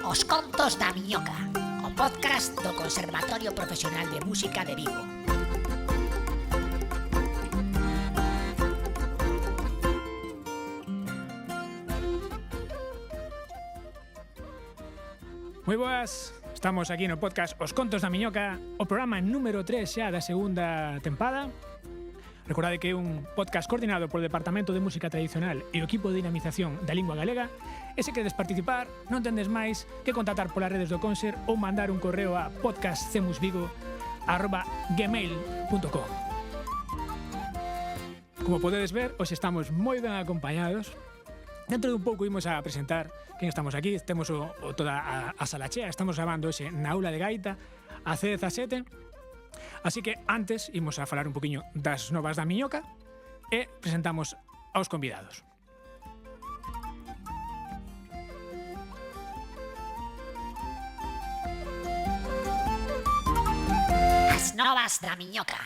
Os Contos da Miñoca, o podcast do Conservatorio Profesional de Música de Vigo. Moi boas, estamos aquí no podcast Os Contos da Miñoca, o programa número 3 xa da segunda tempada. Recordade que é un podcast coordinado polo Departamento de Música Tradicional e o equipo de dinamización da lingua galega. E se queredes participar, non tendes máis que contactar polas redes do Conser ou mandar un correo a podcastcemusvigo@gmail.com. Como podedes ver, hoxe estamos moi ben acompañados. Dentro de un pouco imos a presentar quen estamos aquí. Temos toda a sala chea. Estamos grabando hoxe na aula de gaita a C17. Así que antes imos a falar un poquinho das novas da Miñoca e presentamos aos convidados. As novas da Miñoca.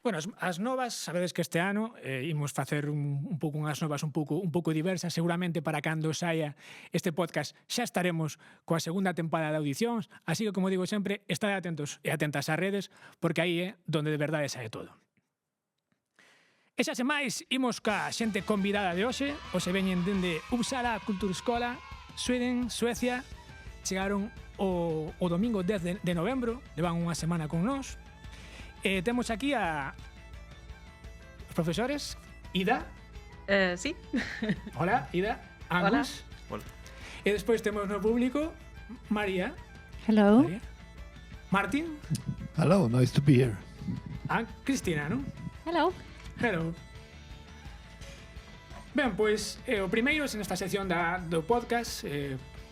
Bueno, as novas, sabedes que este ano imos facer un pouco unhas novas un pouco diversas. Seguramente para cando saia este podcast xa estaremos coa segunda tempada de audicións, así que, como digo sempre, estade atentos e atentas ás redes, porque aí é donde de verdade sae todo. E xa sen máis, imos ca xente convidada de hoxe. Hoxe veñen dende Uppsala Kulturskola, Sweden, Suecia. Chegaron o domingo 10 de novembro, levan unha semana con nós. Temos aquí a os profesores. Ida. Sí. Hola, Ida. Angus. Hola. E despois temos no público María. Hello. María. Martín. Hello, nice to be here. Cristina, non? Hello. Hello. Ben, pois, o primeiro é nesta sección do podcast.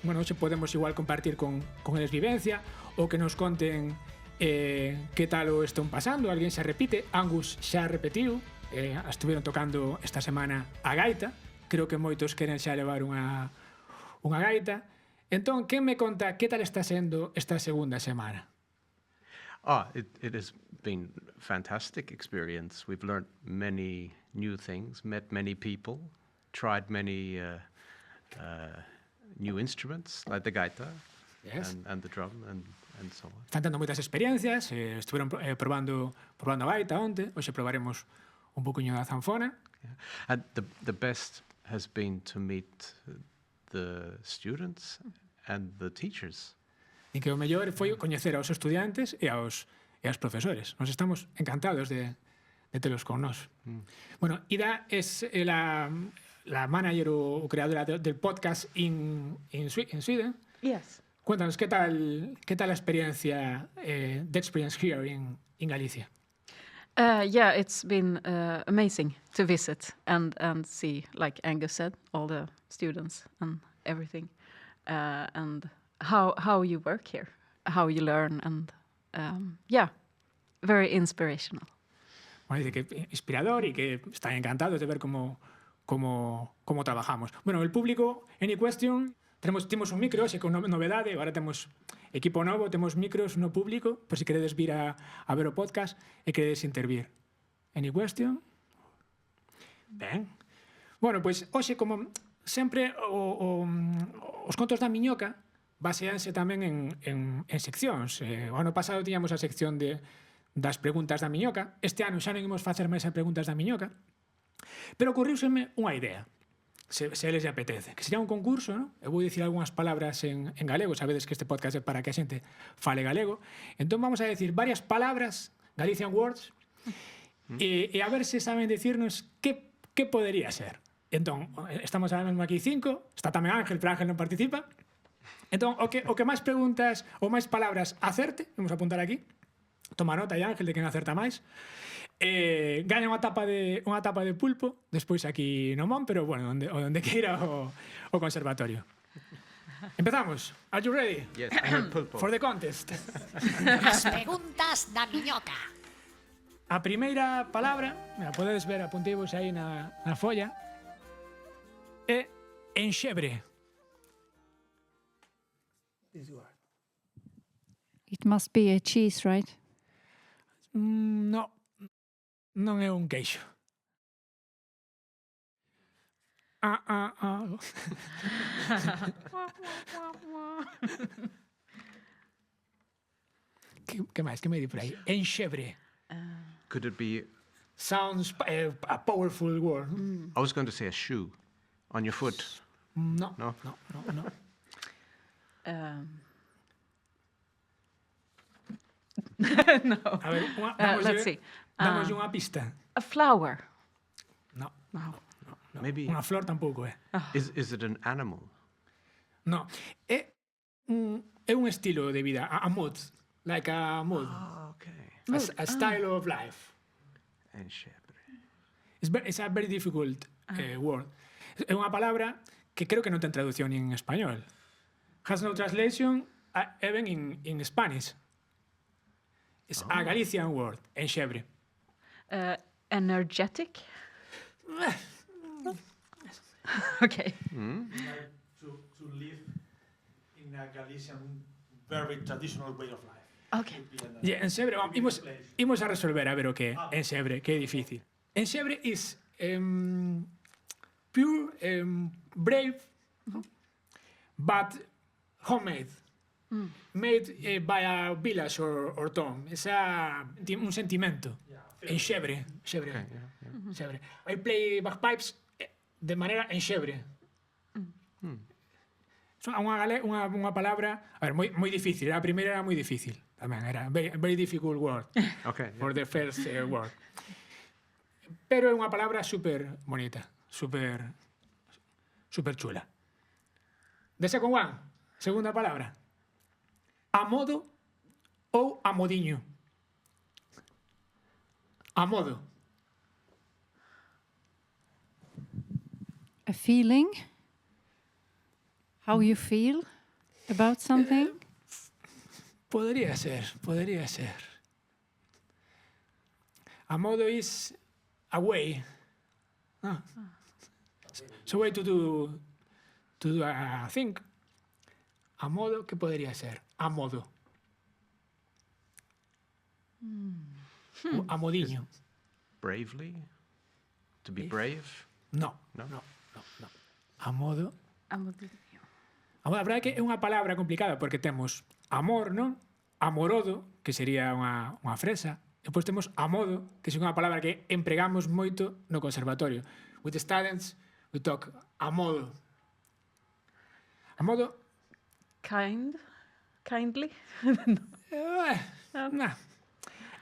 Bueno, hoxe podemos igual compartir con eles vivencia ou que nos conten que tal o están pasando. Alguén xa repite. Angus xa repetiu. Estuvieron tocando esta semana a gaita. Creo que moitos queren xa levar unha gaita. Entón, quen me conta que tal está sendo esta segunda semana? It has been a fantastic experience. We've learned many new things, met many people, tried many new instruments like the gaita. Yes. And the drum and so on. Están tendo moitas experiencias. Estuveron probando a gaita onte. Hoxe probaremos un poquinho da zanfona. Yeah. And the best has been to meet the students and the teachers. E que o mellor foi coñecer aos estudiantes e aos profesores. Nos estamos encantados de telos con nós. Bueno, Ida es la manager o creadora del podcast in Sweden. Yes. Cuéntanos, ¿qué tal la experiencia, the experience here in Galicia? Yeah, it's been amazing to visit and see, like Angus said, all the students and everything, and how you work here, how you learn, and yeah, very inspirational. Bueno, dice que inspirador y que están encantados de ver cómo trabajamos. Bueno, el público, any question? Temos un micro, xe con novedade. Agora temos equipo novo, temos micros no público, por si queredes vir a ver o podcast e queredes intervir. Any question? Ben. Bueno, pois hoxe, como sempre, os contos da Miñoca baseanse tamén en seccións. O ano pasado tiñamos a sección das preguntas da Miñoca. Este ano xa non imos facer máis a preguntas da Miñoca, pero ocurriuseme unha idea. Se eles lle apetece, que sería un concurso, ¿no? Eu vou dicir algunhas palabras en galego. Sabedes que este podcast é para que a xente fale galego. Entón vamos a decir varias palabras, Galician words, e a ver se saben decirnos que podería ser. Entón, estamos ahora mesmo aquí 5, está tamén Ángel, pero Ángel non participa. Entón, o que máis preguntas ou máis palabras acerte, vamos a apuntar aquí, toma nota aí, Ángel, de quen acerta máis. Gaña unha tapa de pulpo despois aquí no Mon, pero bueno, onde queira o conservatorio. Empezamos. Are you ready? Yes, I heard pulpo. For the contest. As preguntas da Miñoca. A primeira palabra, me podedes ver, apunteivos aí na folla, é enxebre. It must be a cheese, right? No, non é un queixo. ¿Qué más? ¿Qué me di por ahí? Enxebre. Could it be? Sounds a powerful word. I was going to say a shoe on your foot. No. No? No. No. A ver, Let's see. Damos unha pista. A flower. No. No. Maybe. Unha flor tampouco é. Is it an animal? No. É un estilo de vida, a mood. Like a mood. Okay. A style of life. Enxebre. It's a very difficult word. É unha palabra que creo que non ten traducción en español. Has no translation even in Spanish. It's a Galician word, enxebre. Energetic. Okay. To live in a Galician, very traditional way of life. Okay. Yeah, enxebre, imos a resolver a ver o que é enxebre, que é difícil. Enxebre is pure, brave, but homemade. Made by a village or town. Es un sentimento. Enxebre. Xebre. Xebre. I play bagpipes de manera enxebre. Unha palabra, a ver, moi difícil. A primeira era moi difícil. Tamén era very difficult word Okay. for the first word. Pero é unha palabra super bonita, super chula. The second one, segunda palabra. A modo ou a modiño. A modo. A feeling? How you feel about something? Podría ser. A modo is a way. It's a way to do a thing. A modo, ¿qué podría ser? A modo. A modiño. Bravely? To be brave? No. No? A modo. Amodinho. A verdade é que é unha palabra complicada porque temos amor, non? Amorodo, que sería unha fresa. Depois temos amodo, que é unha palabra que empregamos moito no conservatorio. With the students, we talk amodo. Amodo, Kindly. nah.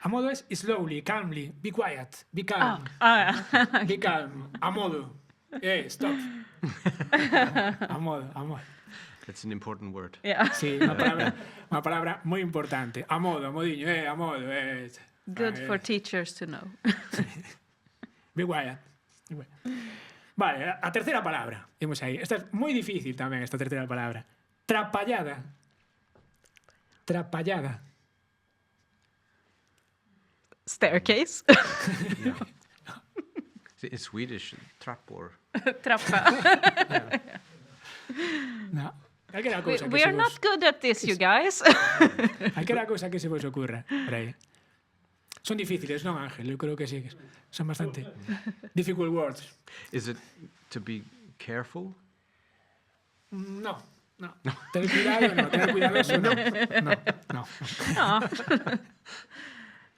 Amodo es slowly, calmly, be quiet, be calm. Be calm, amodo. Stop. Amodo. It's an important word. Yeah. Sí, unha palabra moi importante. Amodo, amodiño, amodo. Good for teachers to know. Be quiet. Vale, a terceira palabra. Imos aí. Esta é moi difícil tamén, esta terceira palabra. Trapallada. Staircase. Yeah. In Swedish, trappor. Trappa. No. Calquera cousa que We se are vos... not good at this, you guys. Calquera cousa que se vos ocurra. Por aí. Son difíciles, non, Ángel? Eu creo que sí. Son bastante difficult words. Is it to be careful? No. Tener cuidado, no. Tener cuidadoso, no. No.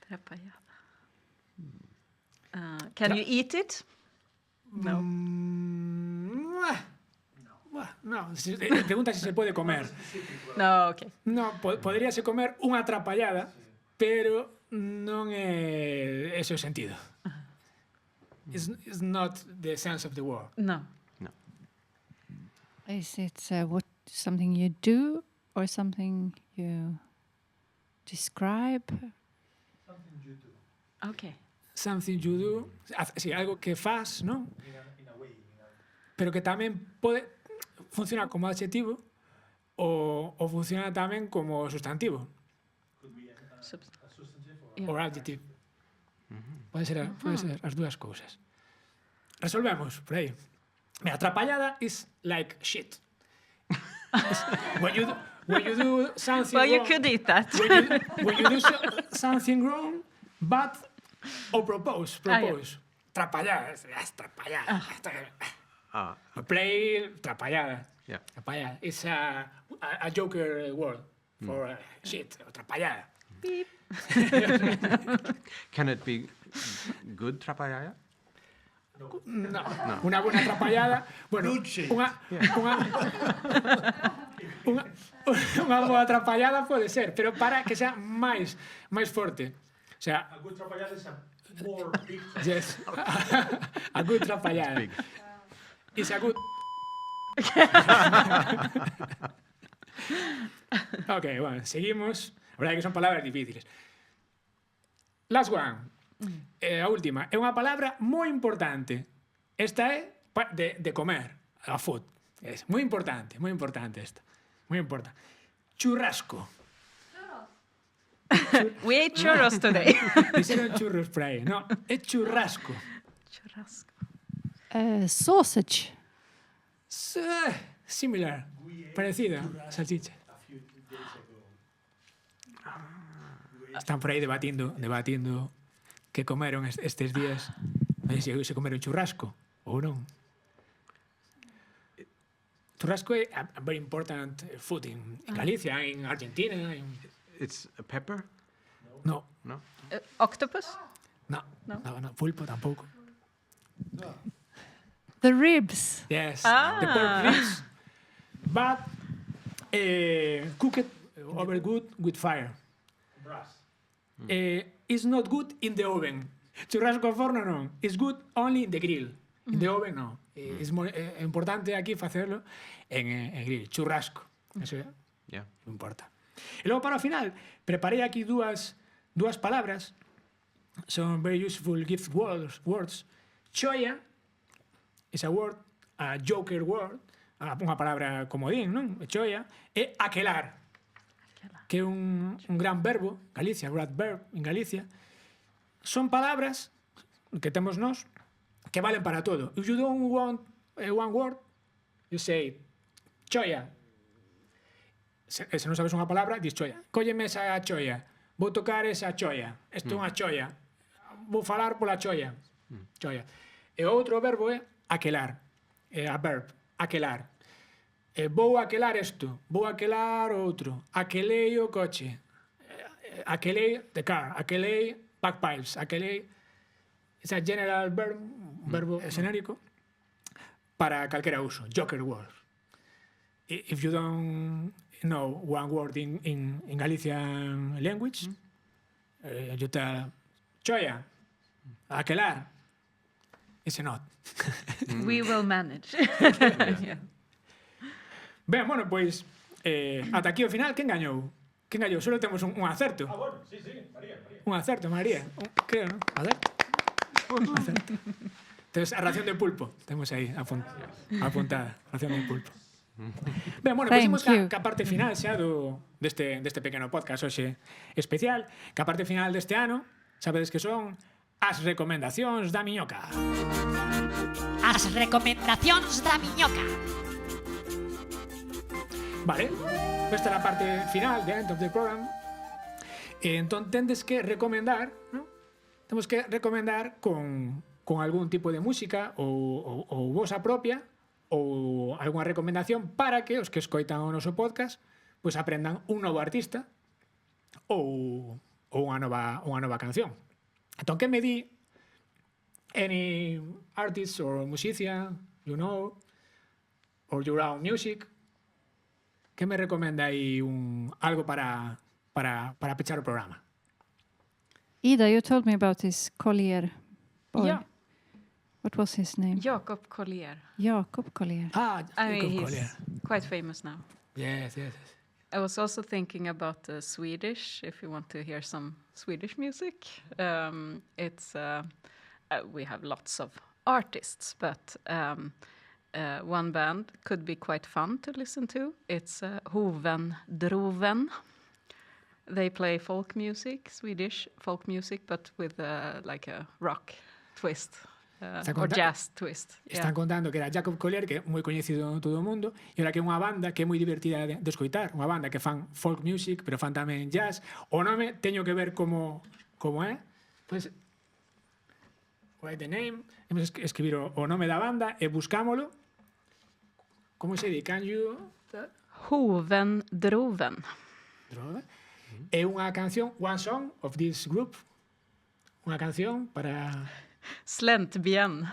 Trapallada. Can you eat it? No. No. Pregunta si se puede comer. No, okay. No, poderíase comer unha trapallada, pero non é ese o sentido. It's not the sense of the word. No. Is it something you do or something you describe? Okay. Something you do, sí, algo que faz, non? Pero que tamén pode funcionar como adxetivo ou funciona tamén como sustantivo ou adjective. Pode ser as dúas cousas. Resolvemos por aí. Mira, trapallada is like shit. When you do something Well, you wrong, could eat that. when you do something wrong, but or propose. Yeah. Trapallada, trapallada. Ah, Play, trapallada. yeah. Trapallada. It's a joker word for shit, o trapallada. Can it be good trapallada? No. Una buena trapallada. Bueno, unha boa trapallada pode ser, pero para que sea máis forte. O sea, A good trapallada is a more big yes. A good trapallada. Big. It's a good... Ok, bueno, seguimos. A verdade é que son palabras difíciles. Last one. A última. É unha palabra moi importante. Esta é de comer. A food. É moi importante esta. Moi importante. Churrasco. We ate churros today. Dixeron churros por aí. No, é churrasco. Churrasco. Sausage. Similar. Parecida. Salchicha. a few days ago. Están por aí debatindo que comeron estes días. Se comeron churrasco ou non. Churrasco é a very important food in Galicia, en Argentina. It's a pepper? No, No? Octopus? no, pulpo tampouco. The ribs. Yes, the pork ribs, but cooked over good with fire. Brass. It's not good in the oven. Churrasco ao forno non. It's good only in the grill. In the oven non. É importante aquí facerlo en grill. Churrasco. Eso é. Yeah. Non importa. E logo para o final, preparei aquí dúas palabras. Son very useful gift words. Choia is a word, a joker word, unha palabra comodín, non? Choia. E aquelar, que é un gran verbo, Galicia, great verb en Galicia. Son palabras que temos nós que valen para todo. If you don't want one word, you say choia. Se non sabes unha palabra, dis choia. Cólleme esa choia. Vou tocar esa choia. Isto é unha choia. Vou falar pola choia. Choia. E o outro verbo é aquelar. É a verb. Aquelar. Vou aquelar isto. Vou aquelar outro. Aquelei o coche. Aquelei the car. Aquelei backpipes. Aquelei... Esa general verb, verbo xenérico para calquera uso. Joker word. If you don't know one word in Galician language, you tell choia, aquelar. It's not. We will manage. Yeah. Ben, bueno, pois ata aquí o final, quen gañou? Quen gañou? Solo temos un acerto. Ah, bueno, sí, María. Un acerto, María. Creo, non? A ver. Un acerto. Entonces, a ración de pulpo. Temos aí apuntada. Ración de pulpo. Ben, bueno, Thank pois you. que a parte final xa deste pequeno podcast hoxe especial, que a parte final deste ano, sabedes que son as recomendacións da miñoca. As recomendacións da miñoca. Vale, esta é a parte final, the end of the program. E entón tendes que recomendar, ¿no? Temos que recomendar con algún tipo de música ou vosa propia ou algunha recomendación para que os que escoitan o noso podcast pois aprendan un novo artista ou unha nova canción. Entón, que me di any artist or musician you know or your own music, que me recomenda aí algo para pechar o programa? Ida, you told me about this Collier boy. Yeah. What was his name? Jakob Collier. Jakob Collier. Ah, I mean, Jacob he's Collier. quite famous now. Yes. I was also thinking about Swedish, if you want to hear some Swedish music. It's we have lots of artists, but one band could be quite fun to listen to. It's Hoven Droven. They play folk music, Swedish folk music, but with like a rock twist or jazz twist. Están contando que era Jacob Collier, que é moi coñecido en todo o mundo, e ora que é unha banda que é moi divertida de escoitar, unha banda que fan folk music, pero fan tamén jazz. O nome teño que ver como é. Pois, write the name, temos que escribir o nome da banda e buscámolo como se di? Can you... Hoven Droven. É unha canción, one song of this group. Unha canción para... Slent bien.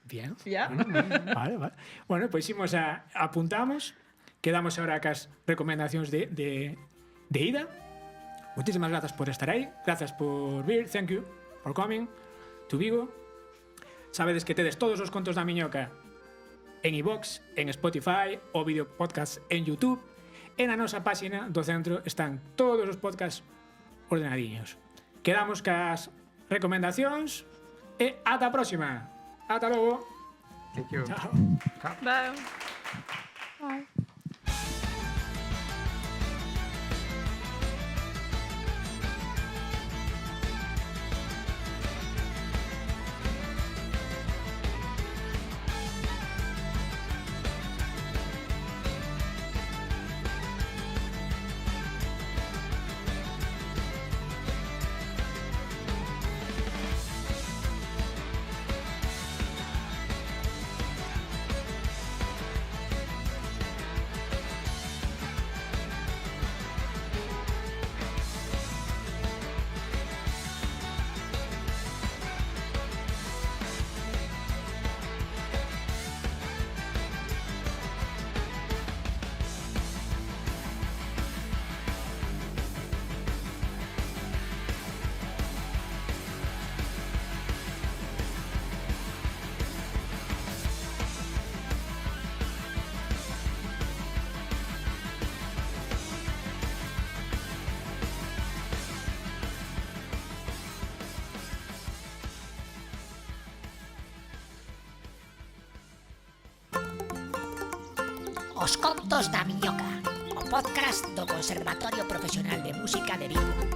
Bien. Ja. Vale, vale. Bueno, pois imos apuntamos. Quedamos ahora cas recomendacións de ida. Muchísimas grazas por estar aí. Grazas por vir. Thank you for coming to Vigo. Sabedes que tedes todos os contos da miñoca en iVox, en Spotify, o vídeo podcast en YouTube. E na nosa páxina do centro están todos os podcasts ordenadiños. Quedamos cas recomendacións e ata a próxima. Ata logo. Thank you. Chao. Bye. Os contos da miñoca, o podcast do Conservatorio Profesional de Música de Vigo.